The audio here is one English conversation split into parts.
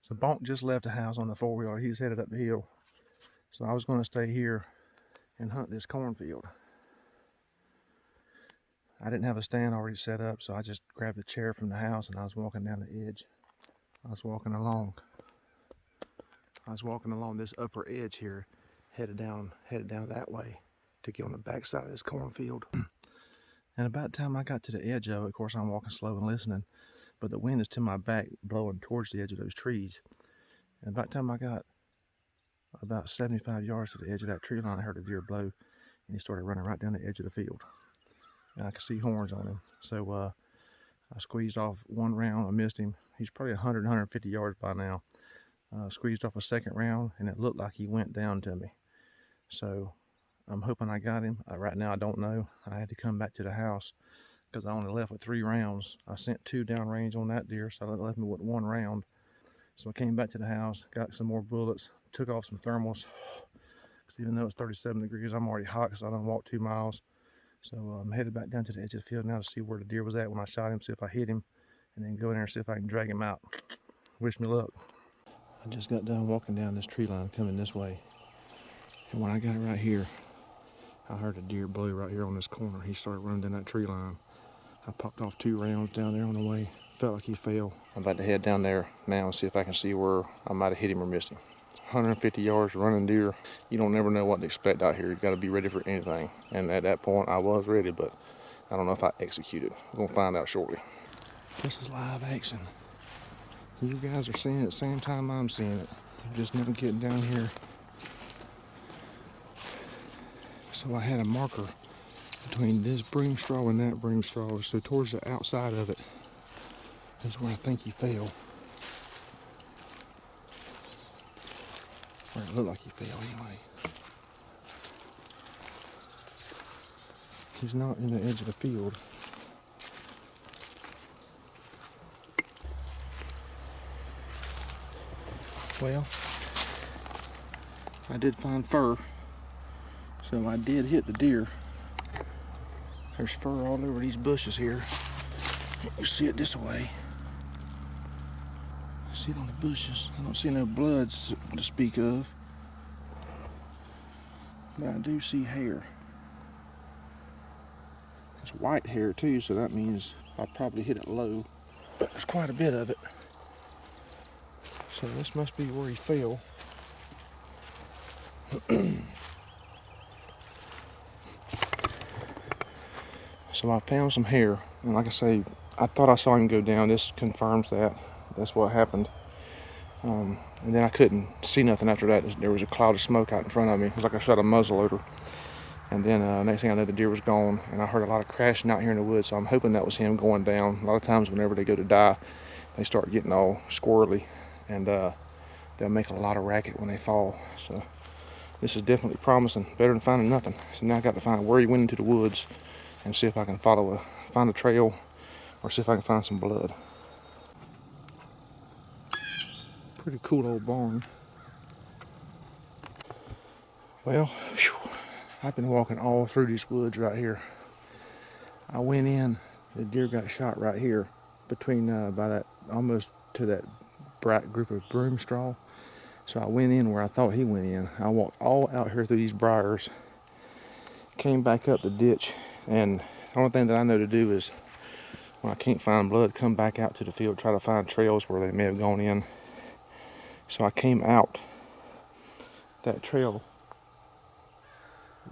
So Bonk just left the house on the 4-wheeler. He's headed up the hill. So I was going to stay here and hunt this cornfield. I didn't have a stand already set up, so I just grabbed a chair from the house and I was walking down the edge. I was walking along this upper edge here, headed down that way to get on the back side of this cornfield. And about the time I got to the edge of it, of course I'm walking slow and listening, but the wind is to my back blowing towards the edge of those trees. And about the time I got about 75 yards to the edge of that tree line, I heard a deer blow, and he started running right down the edge of the field. And I could see horns on him. So I squeezed off one round. I missed him. He's probably 100, 150 yards by now. Squeezed off a second round, and it looked like he went down to me. So I'm hoping I got him. Right now I don't know. I had to come back to the house because I only left with 3 rounds. I sent 2 downrange on that deer, so that left me with 1 round. So I came back to the house, got some more bullets, took off some thermals. Even though it's 37 degrees, I'm already hot because I done walked 2 miles. So I'm headed back down to the edge of the field now to see where the deer was at when I shot him, see if I hit him, and then go in there and see if I can drag him out. Wish me luck. I just got done walking down this tree line coming this way. And when I got right here, I heard a deer blow right here on this corner. He started running down that tree line. I popped off 2 rounds down there on the way. Felt like he fell. I'm about to head down there now and see if I can see where I might have hit him or missed him. 150 yards running deer. You don't never know what to expect out here. You got to be ready for anything. And at that point, I was ready, but I don't know if I executed. We're going to find out shortly. This is live action. You guys are seeing it at the same time I'm seeing it. I'm just now getting down here. So I had a marker between this broom straw and that broom straw. So towards the outside of it is where I think he fell. Or it looked like he fell anyway. He's not in the edge of the field. Well, I did find fur, so I did hit the deer. There's fur all over these bushes here. You see it this way. See it on the bushes. I don't see no blood to speak of, but I do see hair. It's white hair too, so that means I probably hit it low, but there's quite a bit of it. So this must be where he fell. So I found some hair, and like I say, I thought I saw him go down. This confirms that. That's what happened. And then I couldn't see nothing after that. There was a cloud of smoke out in front of me. It was like I shot a muzzleloader. And then next thing I know, the deer was gone, and I heard a lot of crashing out here in the woods. So I'm hoping that was him going down. A lot of times whenever they go to die, they start getting all squirrely, and they'll make a lot of racket when they fall. So this is definitely promising. Better than finding nothing. So now I got to find where he went into the woods and see if I can find a trail, or see if I can find some blood. Pretty cool old barn. Well, I've been walking all through these woods right here. I went in, the deer got shot right here between by that, almost to that bright group of broom straw. So I went in where I thought he went in. I walked all out here through these briars, came back up the ditch, and the only thing that I know to do is when I can't find blood, come back out to the field, try to find trails where they may have gone in. So I came out that trail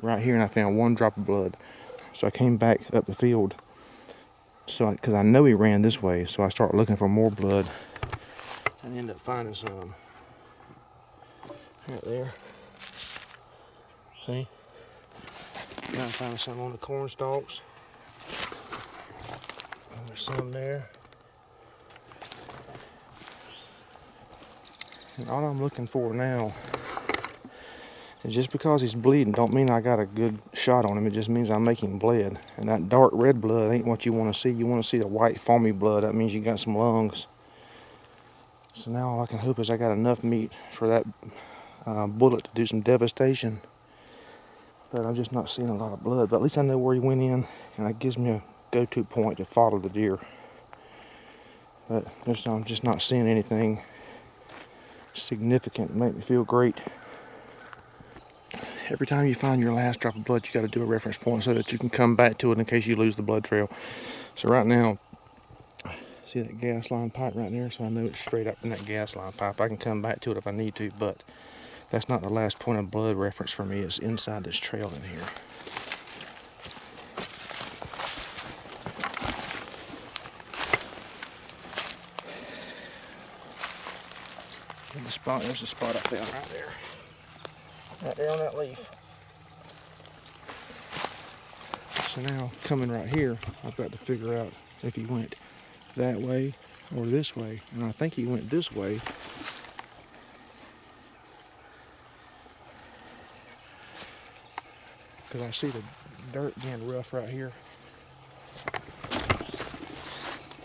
right here, and I found 1 drop of blood. So I came back up the field, because I know he ran this way. So I started looking for more blood, and ended up finding some right there. See? Now I found some on the corn stalks. And there's some there. And all I'm looking for now is, just because he's bleeding don't mean I got a good shot on him. It just means I'm making blood. And that dark red blood ain't what you want to see. You want to see the white foamy blood. That means you got some lungs. So now all I can hope is I got enough meat for that bullet to do some devastation. But I'm just not seeing a lot of blood. But at least I know where he went in, and that gives me a go-to point to follow the deer. But I'm just not seeing anything significant, make me feel great. Every time you find your last drop of blood, you got to do a reference point so that you can come back to it in case you lose the blood trail. So right now, see that gas line pipe right there? So I know it's straight up in that gas line pipe. I can come back to it if I need to, but that's not the last point of blood reference for me. It's inside this trail in here. And the spot, there's a spot I found right there. Right there on that leaf. So now, coming right here, I've got to figure out if he went that way or this way. And I think he went this way. Because I see the dirt being rough right here.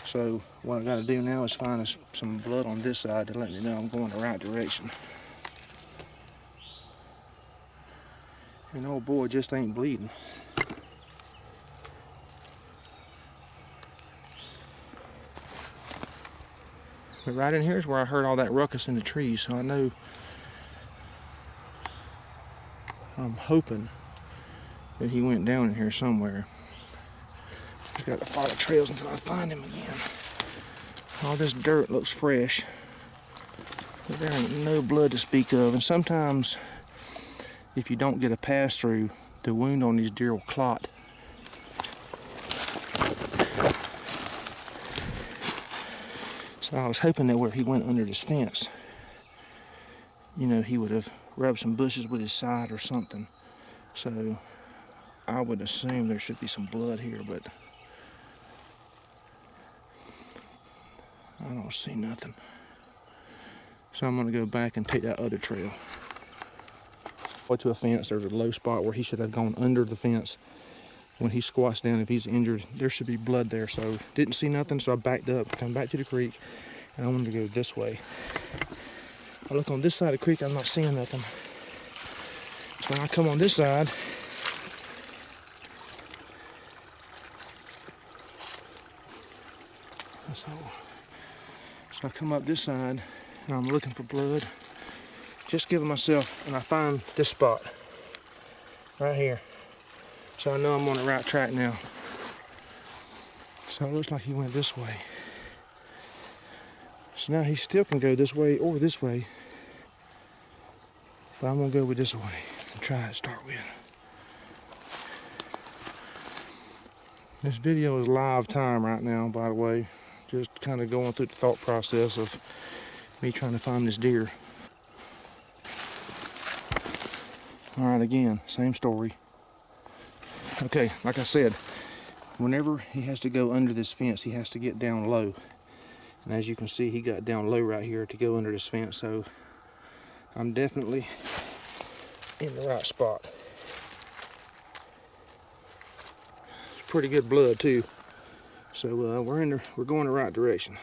So what I got to do now is find some blood on this side to let me know I'm going the right direction. And old boy just ain't bleeding. But right in here is where I heard all that ruckus in the trees, so I know, I'm hoping that he went down in here somewhere. Just got to follow trails until I find him again. All this dirt looks fresh, but there ain't no blood to speak of. And sometimes, if you don't get a pass through, the wound on these deer will clot. So I was hoping that where he went under this fence, you know, he would have rubbed some bushes with his side or something. So I would assume there should be some blood here, but I don't see nothing. So I'm going to go back and take that other trail. Go to a fence. There's a low spot where he should have gone under the fence. When he squats down, if he's injured, there should be blood there. So didn't see nothing, so I backed up, come back to the creek, and I wanted to go this way. I look on this side of the creek, I'm not seeing nothing. So when I come on this side, so I come up this side, and I'm looking for blood. Just giving myself, and I find this spot right here. So I know I'm on the right track now. So it looks like he went this way. So now he still can go this way or this way. But I'm gonna go with this way and try to start with. This video is live time right now, by the way. Just kind of going through the thought process of me trying to find this deer. All right, again, same story. Okay, like I said, whenever he has to go under this fence, he has to get down low. And as you can see, he got down low right here to go under this fence, so I'm definitely in the right spot. It's pretty good blood too. So we're going the right direction.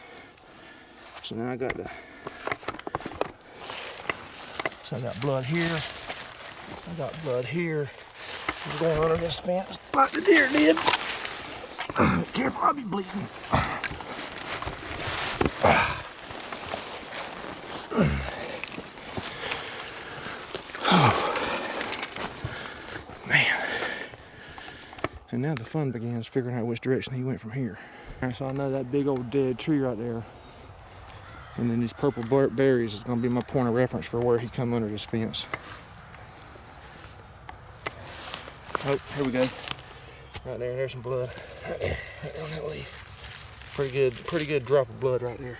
So now I got I got blood here. I got blood here. I'm going under this fence like the deer did. Careful, I'll be bleeding. Man. And now the fun begins, figuring out which direction he went from here. Alright, so I know that big old dead tree right there, and then these purple berries is going to be my point of reference for where he come under this fence. Oh, here we go. Right there, there's some blood. Right there, right on that leaf. Pretty good drop of blood right there.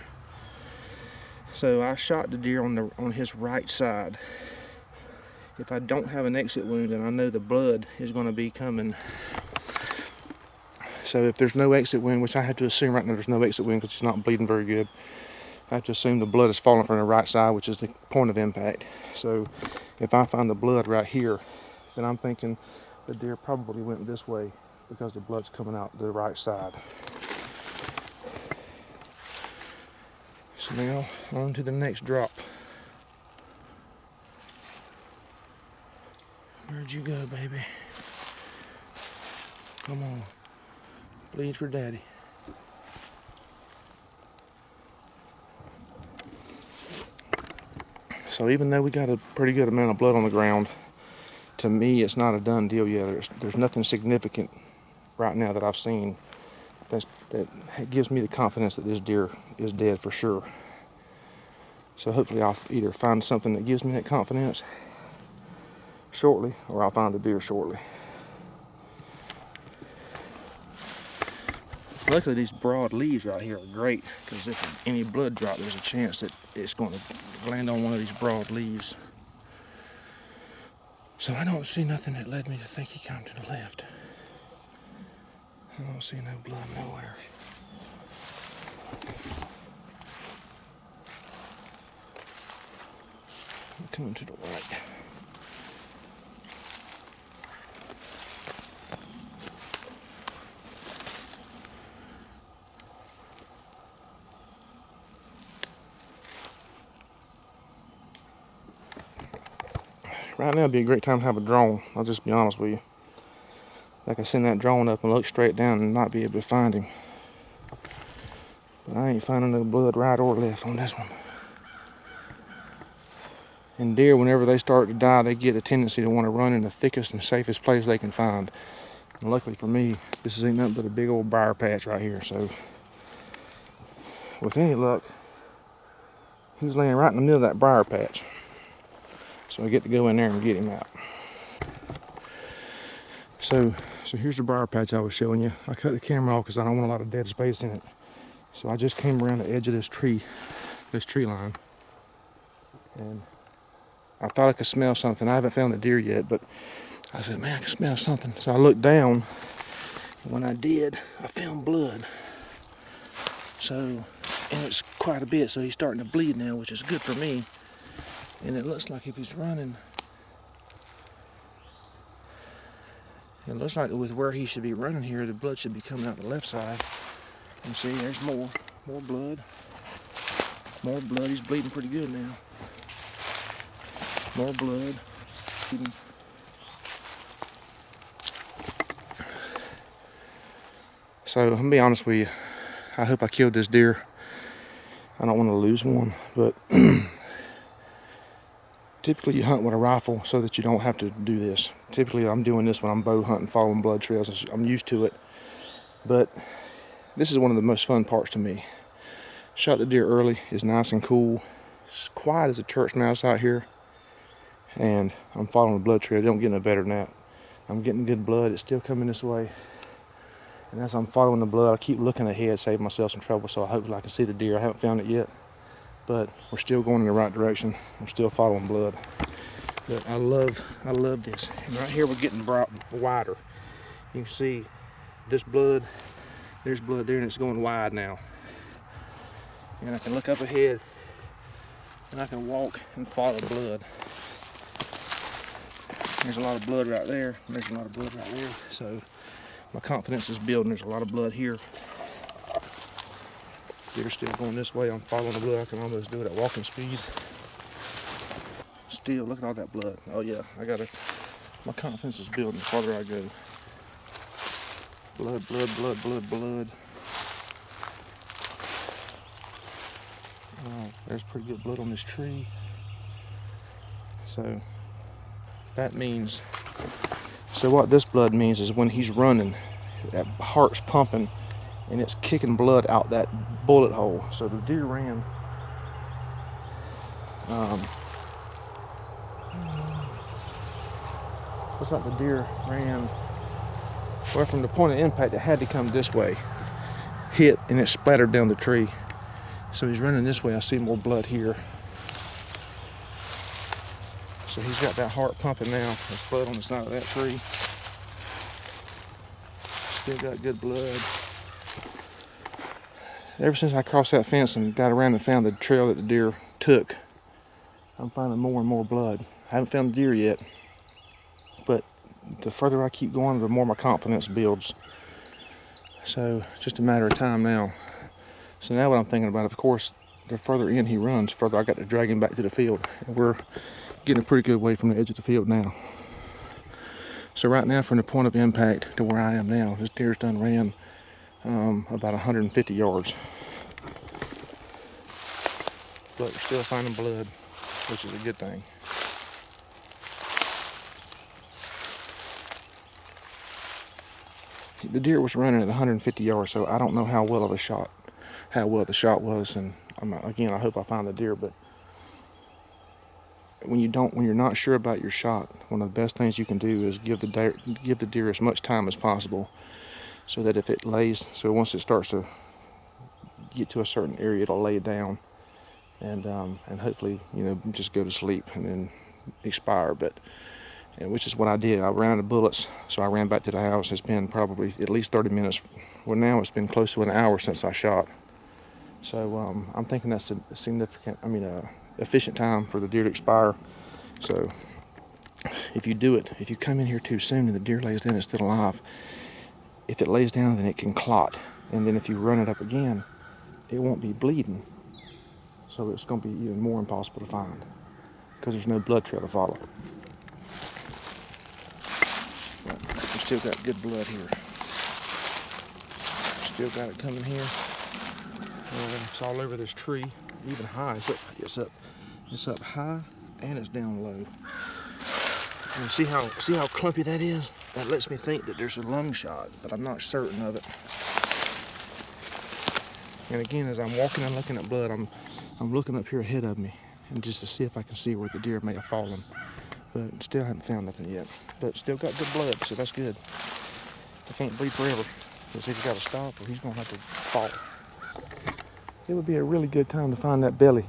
So I shot the deer on his right side. If I don't have an exit wound, then I know the blood is going to be coming. So if there's no exit wound, which I have to assume right now there's no exit wound because it's not bleeding very good, I have to assume the blood is falling from the right side, which is the point of impact. So if I find the blood right here, then I'm thinking the deer probably went this way because the blood's coming out the right side. So now on to the next drop. Where'd you go, baby? Come on. Bleed for daddy. So even though we got a pretty good amount of blood on the ground, to me it's not a done deal yet. There's nothing significant right now that I've seen that gives me the confidence that this deer is dead for sure. So hopefully I'll either find something that gives me that confidence shortly, or I'll find the deer shortly. Luckily these broad leaves right here are great, because if any blood drop, there's a chance that it's going to land on one of these broad leaves. So I don't see nothing that led me to think he come to the left. I don't see no blood nowhere. I'm coming to the right. Right now would be a great time to have a drone. I'll just be honest with you. I can send that drone up and look straight down and not be able to find him. But I ain't finding no blood right or left on this one. And deer, whenever they start to die, they get a tendency to want to run in the thickest and safest place they can find. And luckily for me, this ain't nothing but a big old briar patch right here. So with any luck, he's laying right in the middle of that briar patch. So I get to go in there and get him out. So here's the briar patch I was showing you. I cut the camera off because I don't want a lot of dead space in it. So I just came around the edge of this tree line. And I thought I could smell something. I haven't found the deer yet, but I said, man, I can smell something. So I looked down, and when I did, I found blood. So, and it's quite a bit, so he's starting to bleed now, which is good for me. And it looks like if he's running, it looks like with where he should be running here, the blood should be coming out the left side. You see, there's more blood. More blood, he's bleeding pretty good now. More blood. So, I'm gonna be honest with you. I hope I killed this deer. I don't want to lose one, but typically you hunt with a rifle so that you don't have to do this. Typically I'm doing this when I'm bow hunting, following blood trails. I'm used to it, but this is one of the most fun parts to me. Shot the deer early. It's nice and cool. It's quiet as a church mouse out here, and I'm following the blood trail. It don't get no better than that. I'm getting good blood. It's still coming this way, and as I'm following the blood, I keep looking ahead, save myself some trouble. So hopefully I can see the deer. I haven't found it yet, but we're still going in the right direction. I'm still following blood. But I love this. And right here we're getting wider. You can see this blood, there's blood there, and it's going wide now. And I can look up ahead, and I can walk and follow the blood. There's a lot of blood right there, and there's a lot of blood right there. So my confidence is building. There's a lot of blood here. Deer still going this way. I'm following the blood. I can almost do it at walking speed. Still, look at all that blood. Oh yeah, my confidence is building the farther I go. Blood, blood, blood, blood, blood. Oh, there's pretty good blood on this tree. So that means, so what this blood means is when he's running, that heart's pumping and it's kicking blood out that bullet hole. So the deer ran looks like the deer ran, well, from the point of impact it had to come this way, hit, and it splattered down the tree. So he's running this way. I see more blood here. So he's got that heart pumping now. There's blood on the side of that tree. Still got good blood. Ever since I crossed that fence and got around and found the trail that the deer took, I'm finding more and more blood. I haven't found the deer yet, but the further I keep going, the more my confidence builds. So just a matter of time now. So now what I'm thinking about, of course, the further in he runs, further I got to drag him back to the field. And we're getting a pretty good way from the edge of the field now. So right now, from the point of impact to where I am now, this deer's done ran about 150 yards. But we're still finding blood. which is a good thing. The deer was running at 150 yards, so I don't know how well the shot was, and again, I hope I find the deer. But when you're not sure about your shot, one of the best things you can do is give the deer as much time as possible, so that if it lays, so once it starts to get to a certain area, it'll lay down, and hopefully, just go to sleep and then expire. Which is what I did. I ran out of bullets, so I ran back to the house. It's been probably at least 30 minutes. Well, now it's been close to an hour since I shot. So I'm thinking that's a efficient time for the deer to expire. So if you come in here too soon and the deer lays down, it's still alive. If it lays down, then it can clot. And then if you run it up again, it won't be bleeding. So it's going to be even more impossible to find because there's no blood trail to follow. We still got good blood here. Still got it coming here. It's all over this tree, even high. It's up high and it's down low. And see how clumpy that is? That lets me think that there's a lung shot, but I'm not certain of it. And again, as I'm walking and looking at blood, I'm looking up here ahead of me, and just to see if I can see where the deer may have fallen. But still haven't found nothing yet. But still got good blood, so that's good. I can't bleed forever, because he's got to stop or he's going to have to fall. It would be a really good time to find that belly.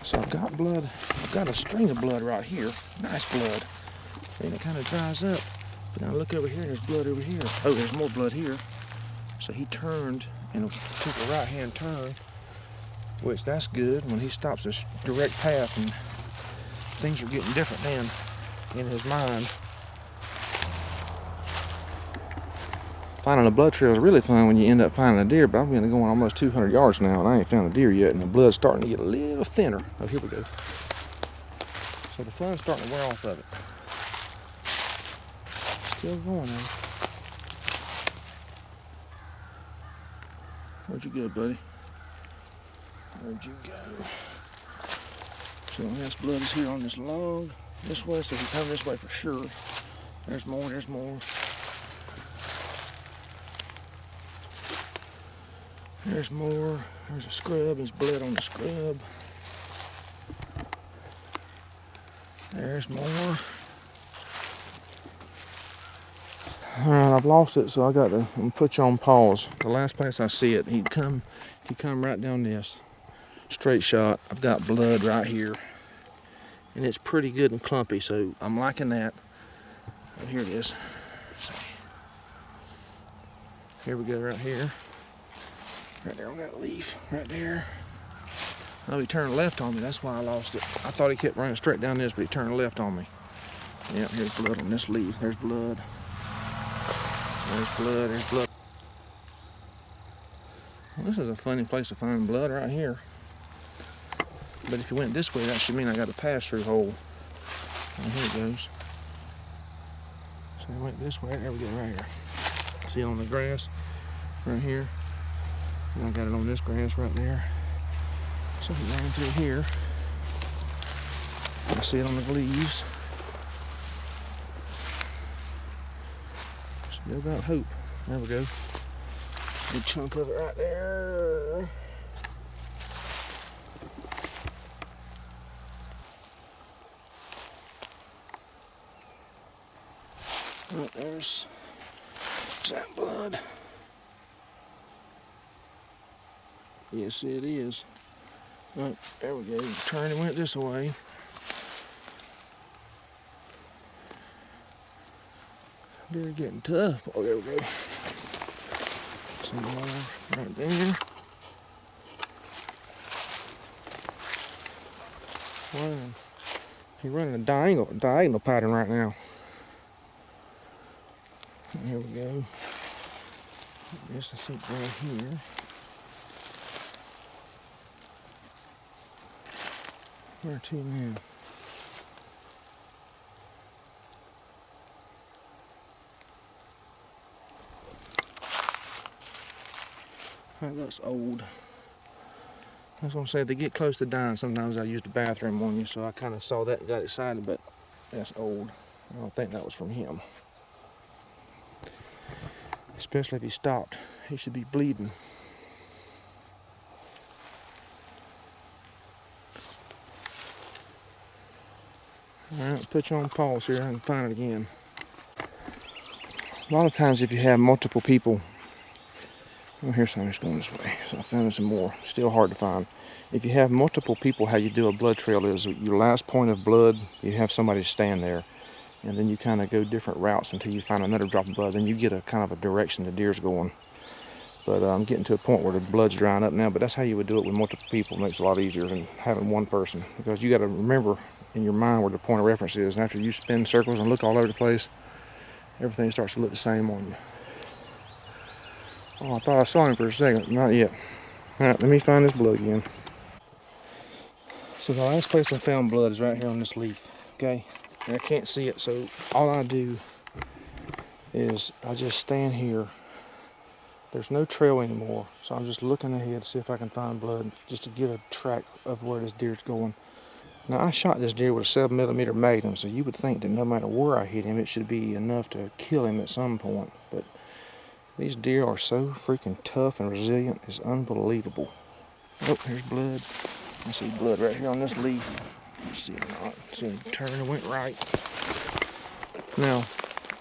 So I've got blood. I've got a string of blood right here. Nice blood. And it kind of dries up. But now look over here, and there's blood over here. Oh, there's more blood here. So he turned and took a right-hand turn, which that's good when he stops this direct path and things are getting different then in his mind. Finding a blood trail is really fun when you end up finding a deer, but I've been going almost 200 yards now and I ain't found a deer yet, and the blood's starting to get a little thinner. Oh, here we go. So the fun's starting to wear off of it. Still going now. Where'd you go, buddy? Where'd you go? So this blood is here on this log. This way, so if you come this way for sure. There's more, there's more. There's more. There's a scrub. There's blood on the scrub. There's more. Alright, I've lost it, so I'm gonna put you on pause. The last place I see it, he come right down this. Straight shot. I've got blood right here. And it's pretty good and clumpy, so I'm liking that. Oh, here it is. Here we go, right here. Right there on that leaf, right there. Oh, he turned left on me, that's why I lost it. I thought he kept running straight down this, but he turned left on me. Yep, here's blood on this leaf. There's blood. There's blood, there's blood. Well, this is a funny place to find blood right here. But if you went this way, that should mean I got a pass-through hole. And here it goes. So I went this way, there we go, right here. See it on the grass, right here. And I got it on this grass right there. So he ran through here. I see it on the leaves. Still got hope. There we go. Good chunk of it right there. Right there's that blood. Yes, it is. Right, there we go. Turned and went this way. They're getting tough. Oh, there we go. Some more right there. Wow. He's running a diagonal pattern right now. Here we go. This I see right here. Where to now? That looks old. I was gonna say, if they get close to dying, sometimes I use the bathroom on you, so I kind of saw that and got excited, but that's old. I don't think that was from him. Especially if he stopped. He should be bleeding. Alright, put you on pause here. I can find it again. A lot of times if you have multiple people, well, here's some just going this way. So I found some more. Still hard to find. If you have multiple people, how you do a blood trail is your last point of blood, you have somebody stand there. And then you kind of go different routes until you find another drop of blood. Then you get a kind of a direction the deer's going. But I'm getting to a point where the blood's drying up now. But that's how you would do it with multiple people. It makes it a lot easier than having one person. Because you got to remember in your mind where the point of reference is. And after you spin circles and look all over the place, everything starts to look the same on you. Oh, I thought I saw him for a second. Not yet. Alright, let me find this blood again. So the last place I found blood is right here on this leaf. Okay? And I can't see it, so all I do is I just stand here. There's no trail anymore, so I'm just looking ahead to see if I can find blood, just to get a track of where this deer's going. Now, I shot this deer with a 7mm Magnum, so you would think that no matter where I hit him, it should be enough to kill him at some point. But these deer are so freaking tough and resilient, it's unbelievable. Oh, there's blood. I see blood right here on this leaf. Let's see it or not. See it turn and went right. Now,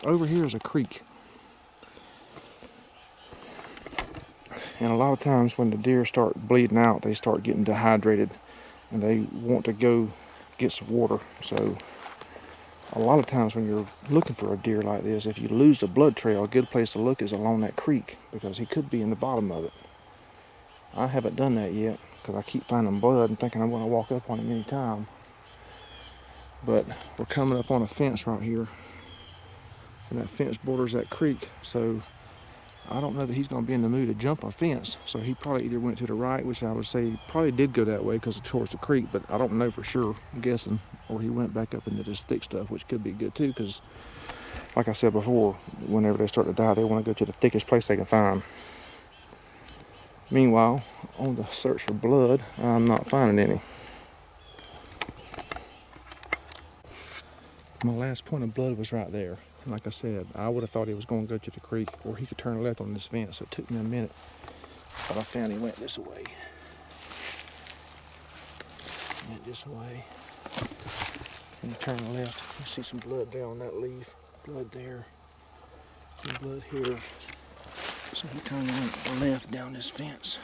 over here is a creek. And a lot of times when the deer start bleeding out, they start getting dehydrated and they want to go get some water. So a lot of times when you're looking for a deer like this, if you lose the blood trail, a good place to look is along that creek, because he could be in the bottom of it. I haven't done that yet because I keep finding blood and thinking I'm going to walk up on him any time. But we're coming up on a fence right here, and that fence borders that creek, so I don't know that he's going to be in the mood to jump a fence. So he probably either went to the right, which I would say he probably did go that way because it's towards the creek, but I don't know for sure, I'm guessing. Or he went back up into this thick stuff, which could be good too, because like I said before, whenever they start to die, they want to go to the thickest place they can find. Meanwhile, on the search for blood, I'm not finding any. My last point of blood was right there. Like I said, I would have thought he was going to go to the creek, or he could turn left on this fence, so it took me a minute. But I found he went this way. Went this way. And he turned left. You see some blood there on that leaf. Blood there. Some blood here. So he turned and went left down this fence.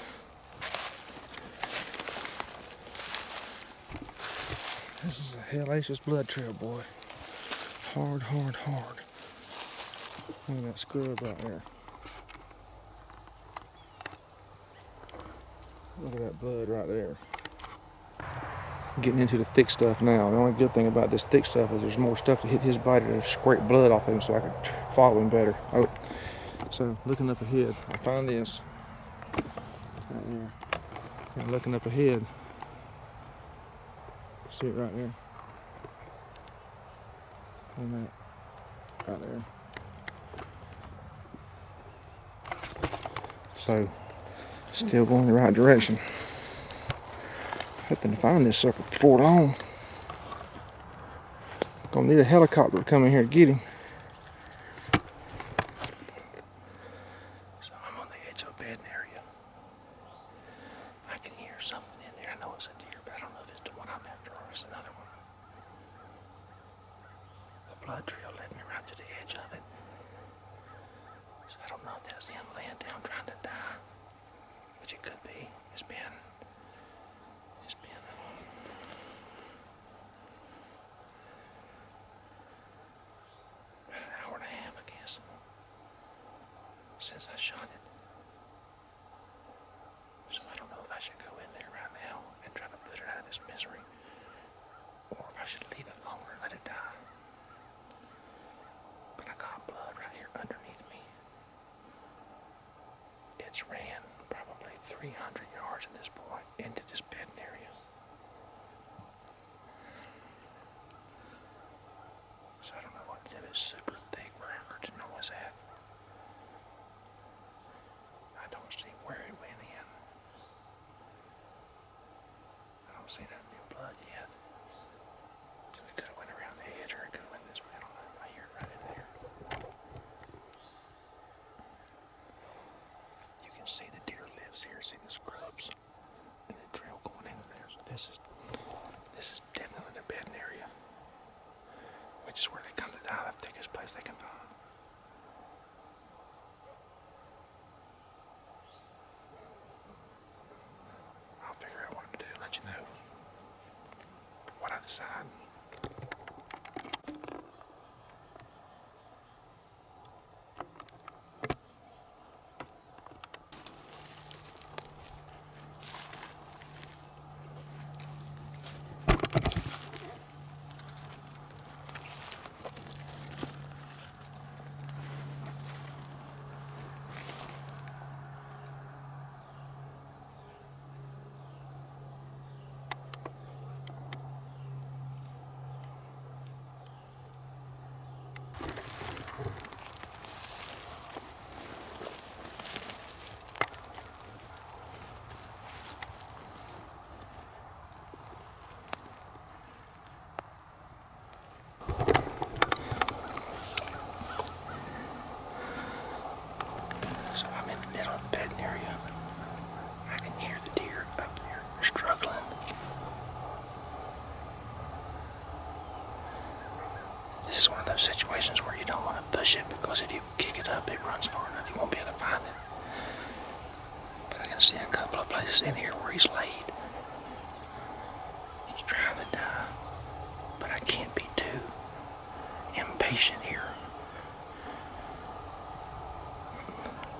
This is a hellacious blood trail, boy. Hard, hard, hard. Look at that scrub right there. Look at that blood right there. Getting into the thick stuff now. The only good thing about this thick stuff is there's more stuff to hit his body to scrape blood off of him so I could follow him better. Oh, so looking up ahead, I found this right there. And looking up ahead, see it right there. And that right there. So, still going the right direction. Hoping to find this sucker before long. Gonna need a helicopter to come in here to get him. So I'm on the edge of a bedding area. I can hear something in there. I know it's a deer, but I don't know if it's the one I'm after or it's another one. The blood trail led me right to the edge of it. So I don't know if that's him laying down trying to die, which it could be. It's been an hour and a half, I guess, since I shot it. So I don't know if I should go in there right now and try to put it out of this misery, or if I should leave it longer and let it die. But I got blood right here underneath me. It's ran probably 300 yards at this point into this bedding area. So I don't know what to do. It's super thick where I heard the noise at. I don't see where it went in. don't see no new blood yet. So it could have went around the edge or it could have went this way. I don't know. I hear it right in there. You can see the deer lives here. See the scrubs and the trail going into there. So this is definitely their bedding area, which is where they come to die, the thickest place they can find. I'll figure out what I'm gonna do, let you know what I decide. So I'm in the middle of the bedding area. I can hear the deer up there. They're struggling. This is one of those situations where you don't want to push it because if you kick it up, it runs far enough, you won't be able to find it. But I can see a couple of places in here where he's laid. He's trying to die, but I can't be too impatient here.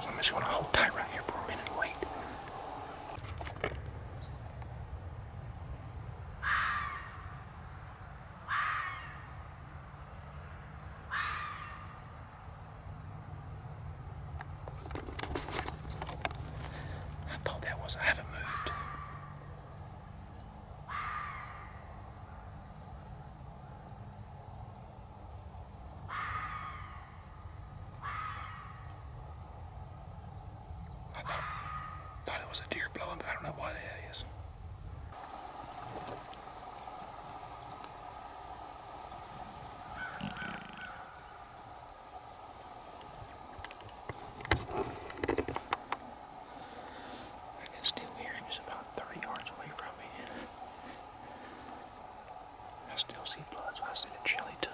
So I'm just going to hold tight right here for a minute and wait. I thought that was, I haven't moved. I thought it was a deer blowing, but I don't know what it is. I can still hear him. He's about 30 yards away from me. I still see blood, so I see the trail he took.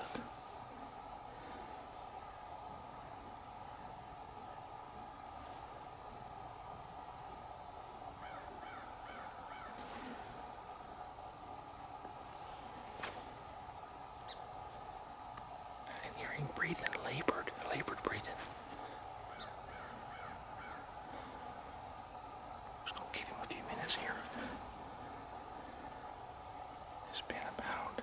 I can hear him breathing, labored breathing. Just gonna give him a few minutes here. It's been about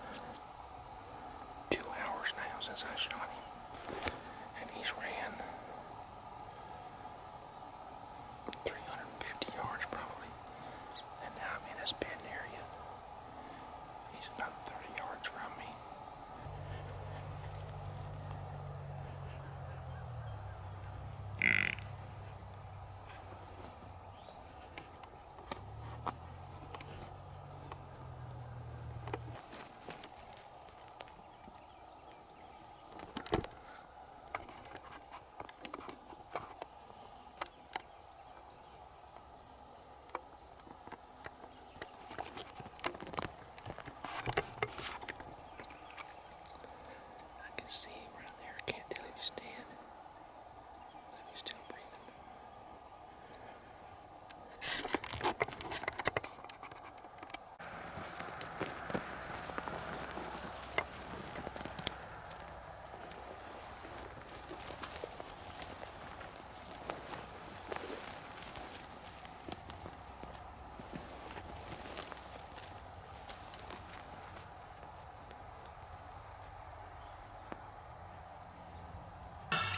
2 hours now since I shot him, and he's ran 350 yards probably, and now I'm in his bedding area. He's about 30 yards from me. I can see him right there. I can't tell if he's dead. If he's still breathing.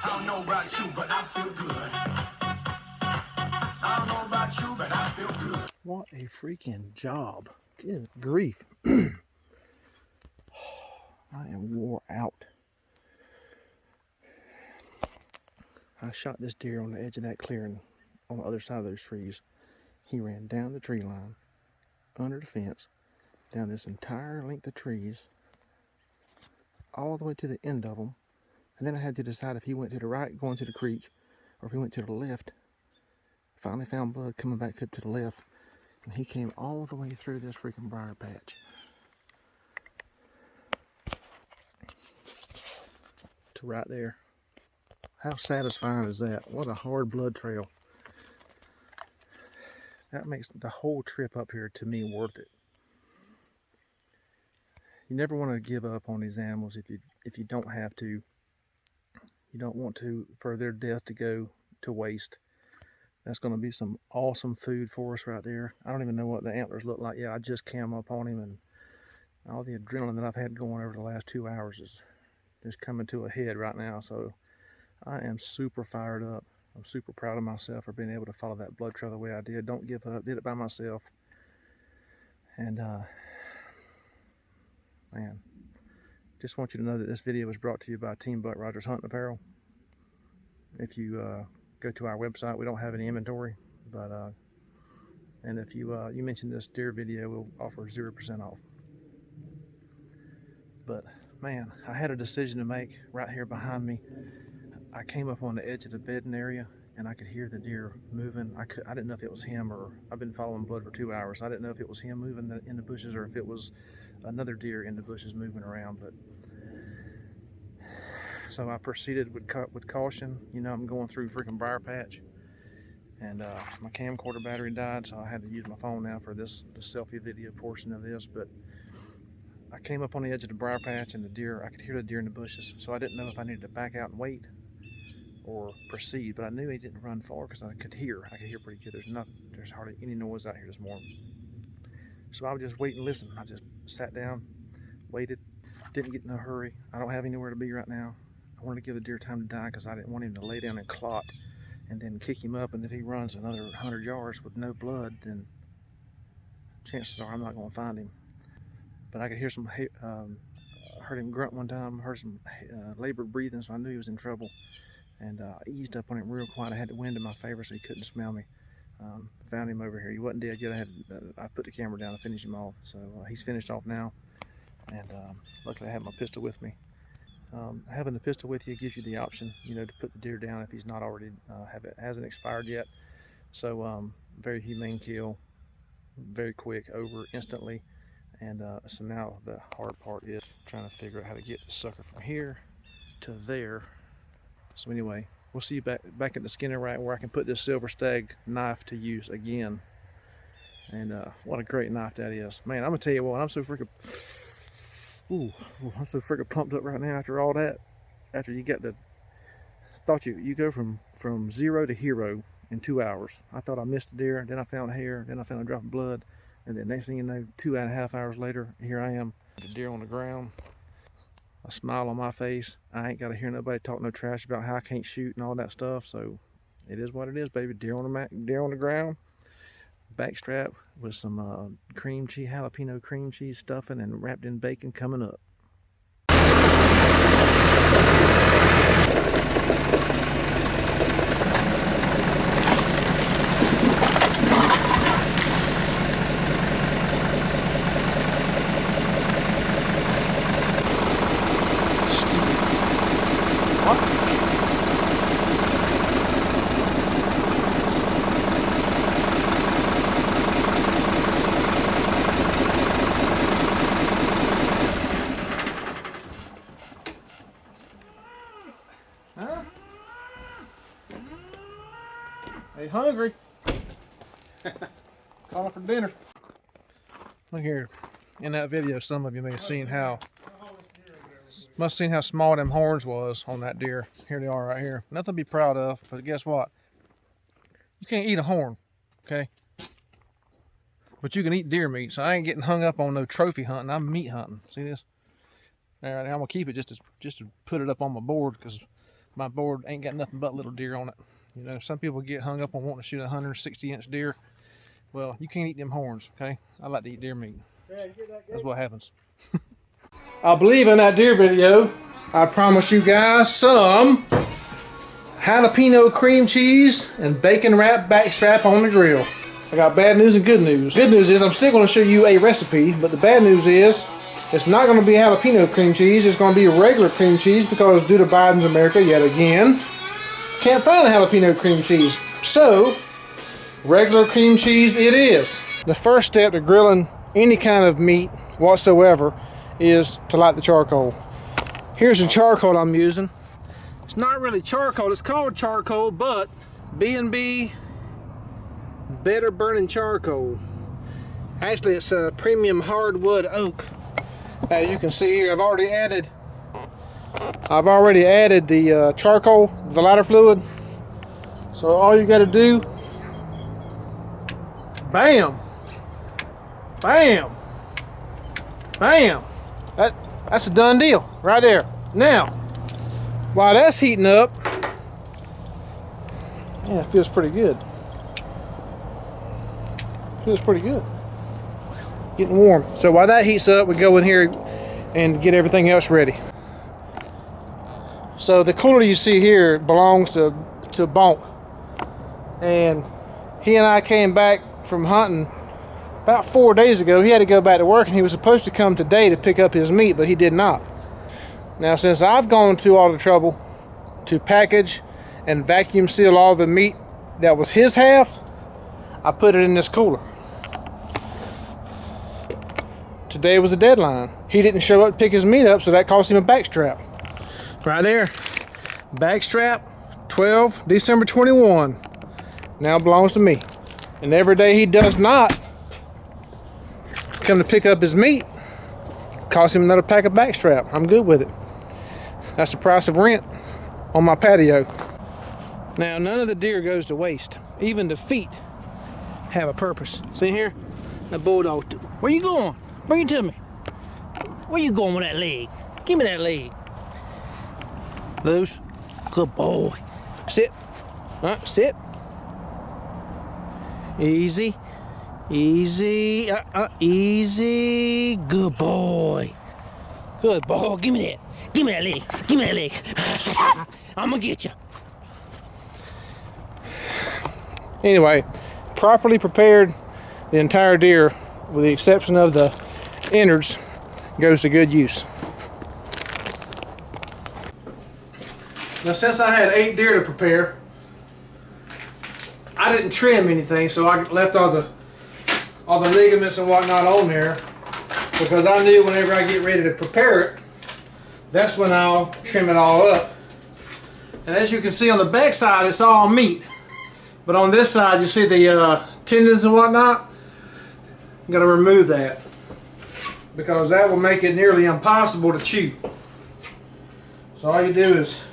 I don't know about you, but I feel good. I don't know about you, but I feel good. What a freaking job. Good grief. I am wore out. I shot this deer on the edge of that clearing on the other side of those trees. He ran down the tree line, under the fence, down this entire length of trees, all the way to the end of them. And then I had to decide if he went to the right, going to the creek, or if he went to the left. Finally found blood coming back up to the left, and he came all the way through this freaking briar patch to right there. How satisfying is that? What a hard blood trail. That makes the whole trip up here, to me, worth it. You never want to give up on these animals if you don't have to. You don't want to for their death to go to waste. That's going to be some awesome food for us right there. I don't even know what the antlers look like. Yeah, I just came up on him, and all the adrenaline that I've had going over the last 2 hours is just coming to a head right now. So I am super fired up. I'm super proud of myself for being able to follow that blood trail the way I did. Don't give up. Did it by myself. And man, just want you to know that this video was brought to you by Team Buck Rogers Hunting Apparel. If you go to our website, we don't have any inventory, but and if you mention this deer video, we'll offer 0% off. But man, I had a decision to make right here behind me. I came up on the edge of the bedding area, and I could hear the deer moving. I didn't know if it was him, or I've been following blood for 2 hours. I didn't know if it was him moving in the bushes, or if it was another deer in the bushes moving around. But so I proceeded with caution. You know, I'm going through freaking briar patch, and my camcorder battery died, so I had to use my phone now for the selfie video portion of this. But I came up on the edge of the briar patch, and I could hear the deer in the bushes. So I didn't know if I needed to back out and wait or proceed, but I knew he didn't run far because I could hear pretty good. There's hardly any noise out here this morning. So I would just wait and listen. I just sat down, waited, didn't get in a hurry. I don't have anywhere to be right now. I wanted to give the deer time to die because I didn't want him to lay down and clot and then kick him up, and if he runs another 100 yards with no blood, then chances are I'm not going to find him. But I could hear heard him grunt one time, heard some labored breathing, so I knew he was in trouble. And I eased up on him real quiet. I had the wind in my favor so he couldn't smell me. Found him over here. He wasn't dead yet. I put the camera down to finish him off. So he's finished off now. And luckily I have my pistol with me. Having the pistol with you gives you the option, you know, to put the deer down if he's not already, hasn't expired yet. So very humane kill, very quick, over instantly. And so now the hard part is trying to figure out how to get the sucker from here to there. So anyway, we'll see you back at the Skinner rack where I can put this silver stag knife to use again. And what a great knife that is. Man, I'm gonna tell you what, I'm so freaking pumped up right now after all that. After you got you go from zero to hero in 2 hours. I thought I missed a deer, then I found a hair, then I found a drop of blood, and then next thing you know, 2.5 hours later, here I am, the deer on the ground. A smile on my face. I ain't got to hear nobody talk no trash about how I can't shoot and all that stuff. So it is what it is, baby. Deer on the ground. Backstrap with some cream cheese, jalapeno cream cheese stuffing, and wrapped in bacon coming up. Hey, hungry? Calling for dinner. Look here, in that video, some of you may have seen must have seen how small them horns was on that deer. Here they are right here. Nothing to be proud of, but guess what? You can't eat a horn, okay? But you can eat deer meat, so I ain't getting hung up on no trophy hunting. I'm meat hunting. See this? All right, I'm gonna keep it just to put it up on my board, because my board ain't got nothing but little deer on it. You know, some people get hung up on wanting to shoot a 160-inch deer. Well, you can't eat them horns, okay? I like to eat deer meat. That's what happens. I believe in that deer video, I promised you guys some jalapeno cream cheese and bacon wrap backstrap on the grill. I got bad news and good news. Good news is I'm still going to show you a recipe, but the bad news is it's not going to be jalapeno cream cheese. It's going to be regular cream cheese because due to Biden's America yet again, can't find a jalapeno cream cheese. So, regular cream cheese it is. The first step to grilling any kind of meat whatsoever is to light the charcoal. Here's the charcoal I'm using. It's not really charcoal, it's called charcoal, but B&B Better Burning Charcoal. Actually, it's a premium hardwood oak. As you can see here, I've already added the charcoal, the lighter fluid. So all you got to do, bam, bam, bam. That's a done deal right there. Now, while that's heating up, yeah, it feels pretty good. Feels pretty good. Getting warm. So while that heats up, we go in here and get everything else ready. So the cooler you see here belongs to Bonk. And he and I came back from hunting about 4 days ago. He had to go back to work and he was supposed to come today to pick up his meat, but he did not. Now, since I've gone to all the trouble to package and vacuum seal all the meat that was his half, I put it in this cooler. Today was a deadline. He didn't show up to pick his meat up, so that cost him a backstrap. Right there. Backstrap, 12, December 21. Now belongs to me. And every day he does not come to pick up his meat, cost him another pack of backstrap. I'm good with it. That's the price of rent on my patio. Now, none of the deer goes to waste. Even the feet have a purpose. See here? That bulldog. Where you going? Bring it to me. Where you going with that leg? Give me that leg. Loose. Good boy. Sit. Sit. Easy. Easy. Easy. Good boy. Good boy. Give me that. Give me that leg. Give me that leg. I'm gonna get you. Anyway, properly prepared, the entire deer, with the exception of the innards, goes to good use. Now, since I had 8 deer to prepare, I didn't trim anything, so I left all the ligaments and whatnot on there because I knew whenever I get ready to prepare it, that's when I'll trim it all up. And as you can see on the back side, it's all meat. But on this side, you see the tendons and whatnot. I'm going to remove that because that will make it nearly impossible to chew. So all you do is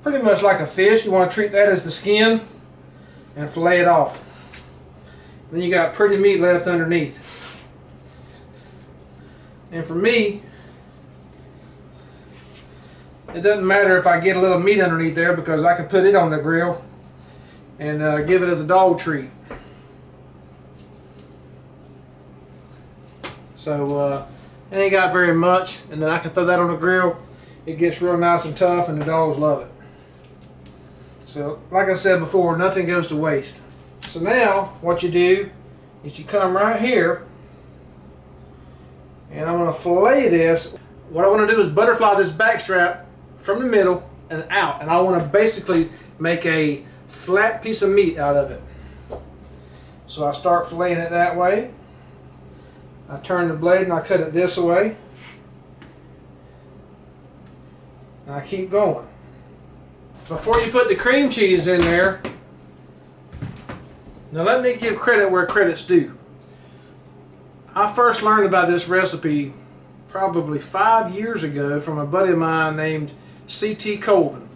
pretty much like a fish. You want to treat that as the skin and fillet it off. Then you got pretty meat left underneath. And for me, it doesn't matter if I get a little meat underneath there because I can put it on the grill and give it as a dog treat. So it ain't got very much, and then I can throw that on the grill. It gets real nice and tough, and the dogs love it. So, like I said before, nothing goes to waste. So now, what you do is you come right here, and I'm going to fillet this. What I want to do is butterfly this backstrap from the middle and out, and I want to basically make a flat piece of meat out of it. So I start filleting it that way. I turn the blade and I cut it this way. And I keep going. Before you put the cream cheese in there, now let me give credit where credit's due. I first learned about this recipe probably 5 years ago from a buddy of mine named C.T. Colvin.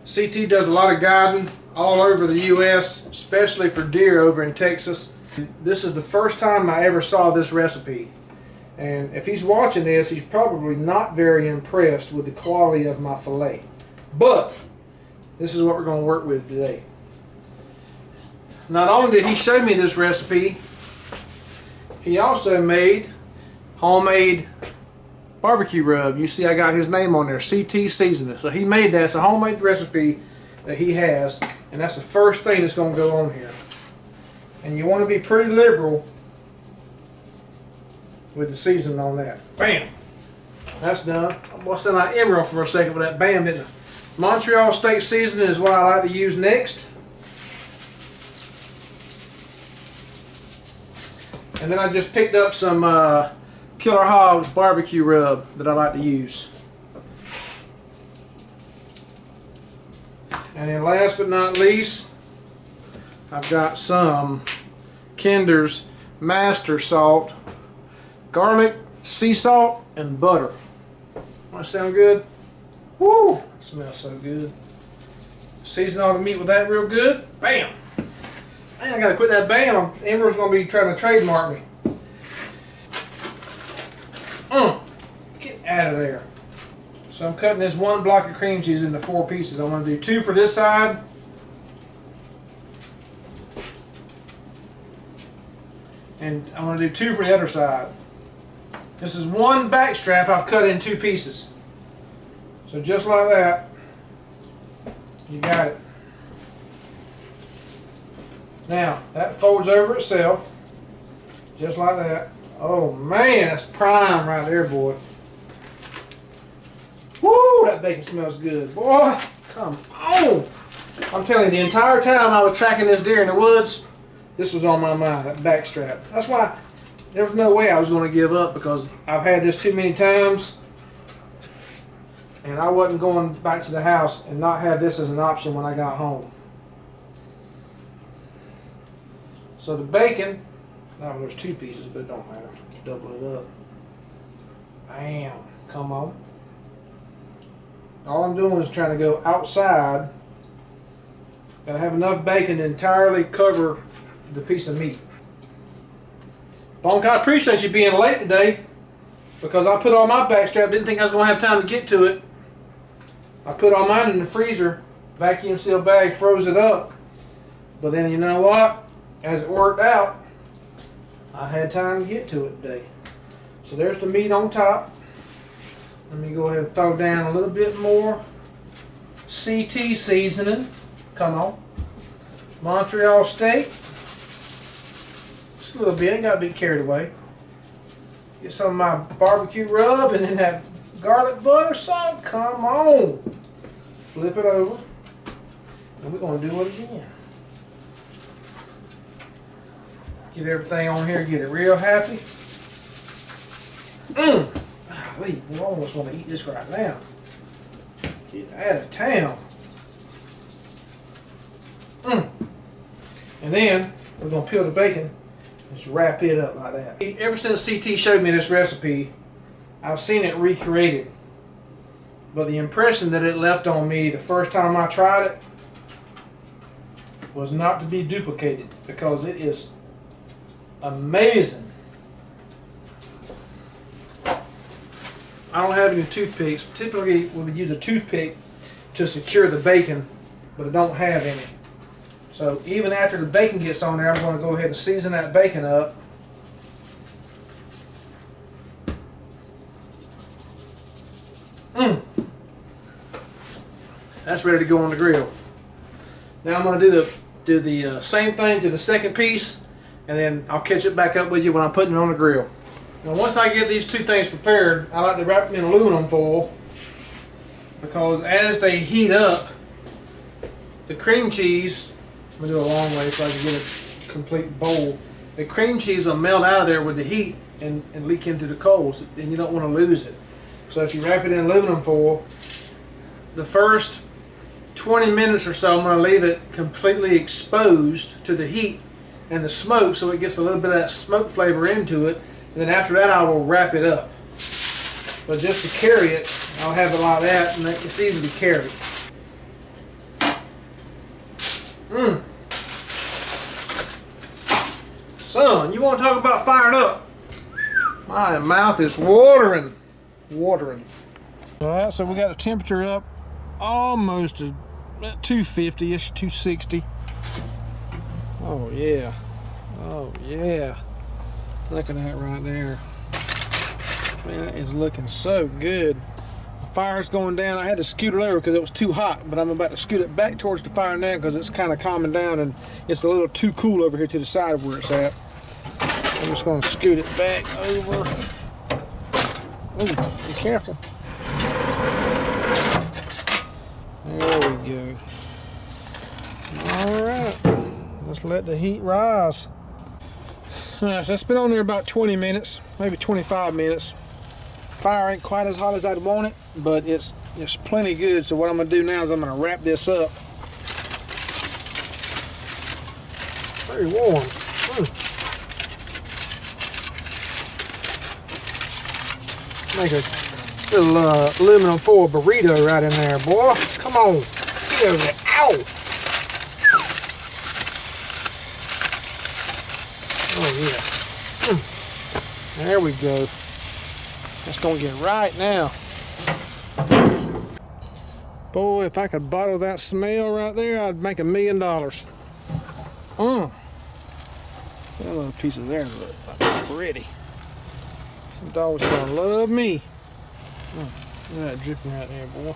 C.T. does a lot of guiding all over the U.S., especially for deer over in Texas. This is the first time I ever saw this recipe. And if he's watching this, he's probably not very impressed with the quality of my fillet. But this is what we're going to work with today. Not only did he show me this recipe, he also made homemade barbecue rub. You see I got his name on there, CT Seasoning. So he made that. It's a homemade recipe that he has, and that's the first thing that's going to go on here. And you want to be pretty liberal with the seasoning on that. Bam! That's done. I must sound like Emerald for a second with that bam, didn't I? Montreal steak seasoning is what I like to use next. And then I just picked up some Killer Hogs barbecue rub that I like to use. And then last but not least, I've got some Kinder's Master Salt, garlic, sea salt, and butter. That sound good? Woo! It smells so good. Season all the meat with that real good. Bam! Man, I gotta quit that bam. Emerald's gonna be trying to trademark me. Get out of there. So I'm cutting this one block of cream cheese into 4 pieces. I'm gonna do 2 for this side. And I'm gonna do 2 for the other side. This is one backstrap I've cut in 2 pieces. So just like that, you got it. Now, that folds over itself, just like that. Oh man, that's prime right there, boy. Woo, that bacon smells good. Boy, come on. I'm telling you, the entire time I was tracking this deer in the woods, this was on my mind, that backstrap. That's why there was no way I was going to give up, because I've had this too many times. And I wasn't going back to the house and not have this as an option when I got home. So the bacon, now there's 2 pieces, but it don't matter. Double it up. Bam, come on. All I'm doing is trying to go outside. Gotta have enough bacon to entirely cover the piece of meat. Bonk, I appreciate you being late today, because I put all my backstrap, didn't think I was going to have time to get to it. I put all mine in the freezer, vacuum sealed bag, froze it up. But then you know what? As it worked out, I had time to get to it today. So there's the meat on top. Let me go ahead and throw down a little bit more CT seasoning. Come on. Montreal steak. Just a little bit, ain't got to be carried away. Get some of my barbecue rub and then that garlic butter salt. Come on. Flip it over. And we're going to do it again. Get everything on here, get it real happy. Golly, I almost want to eat this right now. Get out of town. And then we're going to peel the bacon and just wrap it up like that. Ever since CT showed me this recipe, I've seen it recreated. But the impression that it left on me the first time I tried it was not to be duplicated, because it is amazing. I don't have any toothpicks. Typically we would use a toothpick to secure the bacon, but I don't have any. So even after the bacon gets on there, I'm going to go ahead and season that bacon up. That's ready to go on the grill. Now I'm going to do the same thing to the second piece, and then I'll catch it back up with you when I'm putting it on the grill. Now once I get these 2 things prepared, I like to wrap them in aluminum foil, because as they heat up, the cream cheese, I'm going to do a long way so I can get a complete bowl. The cream cheese will melt out of there with the heat and leak into the coals, and you don't want to lose it. So if you wrap it in aluminum foil, the first 20 minutes or so I'm going to leave it completely exposed to the heat and the smoke, so it gets a little bit of that smoke flavor into it. And then after that I will wrap it up. But just to carry it, I'll have it like that, and it's easy to carry. Son, you want to talk about fired up? My mouth is watering. Alright, so we got the temperature up almost to about 250-ish, 260. Oh yeah. Oh yeah. Look at that right there. Man, that is looking so good. Fire's going down. I had to scoot it over because it was too hot, but I'm about to scoot it back towards the fire now because it's kind of calming down and it's a little too cool over here to the side of where it's at. I'm just going to scoot it back over. Oh, be careful. There we go. All right, let's let the heat rise. All right, so it's been on there about 20 minutes, maybe 25 minutes. Fire ain't quite as hot as I'd want it, but it's plenty good. So what I'm gonna do now is I'm gonna wrap this up. Very warm. Make a little aluminum foil burrito right in there, boy. Come on, get over there. Ow! Oh yeah. There we go. That's gonna get right now. Boy, if I could bottle that smell right there, I'd make $1 million. That little piece of there look pretty. The dog's gonna love me. Look at that dripping right there, boy.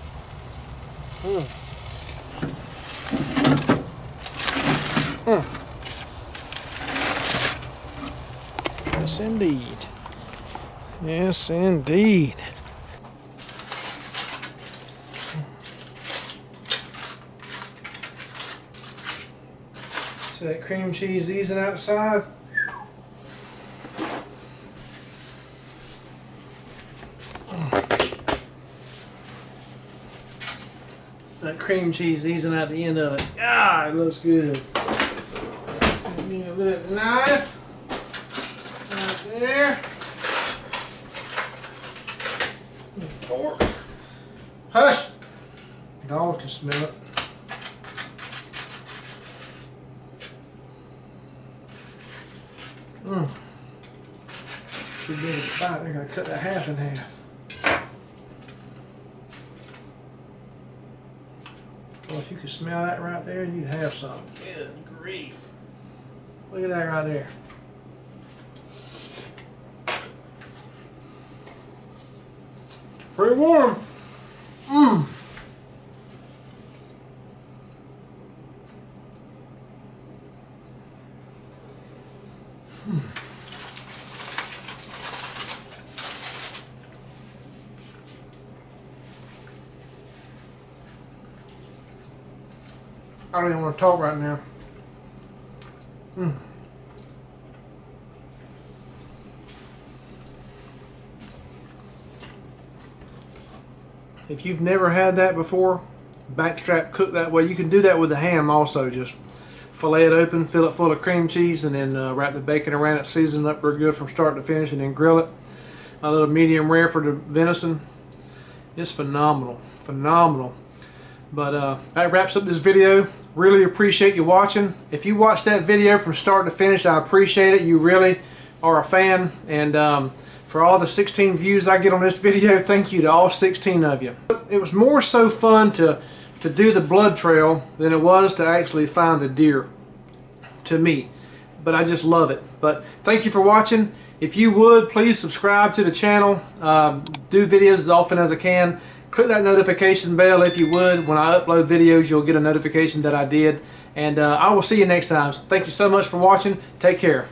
Yes, indeed. Yes, indeed. See that cream cheese easing outside? That cream cheese easing out the end of it. Ah, it looks good. Give me a little knife. Right there. Fork. Hush! Dog can smell it. Too big of a bite. I gotta cut that half in half. Well, if you could smell that right there, you'd have some. Good grief. Look at that right there. Pretty warm. I don't even want to talk right now. If you've never had that before, backstrap cooked that way. You can do that with the ham also. Just fillet it open, fill it full of cream cheese, and then wrap the bacon around it, season it up real good from start to finish, and then grill it. A little medium rare for the venison. It's phenomenal. Phenomenal. But that wraps up this video. Really appreciate you watching. If you watched that video from start to finish, I appreciate it. You really are a fan. And for all the 16 views I get on this video, thank you to all 16 of you. It was more so fun to do the blood trail than it was to actually find the deer, to me. But I just love it. But thank you for watching. If you would, please subscribe to the channel. Do videos as often as I can. Click that notification bell if you would. When I upload videos, you'll get a notification that I did. And I will see you next time. Thank you so much for watching. Take care.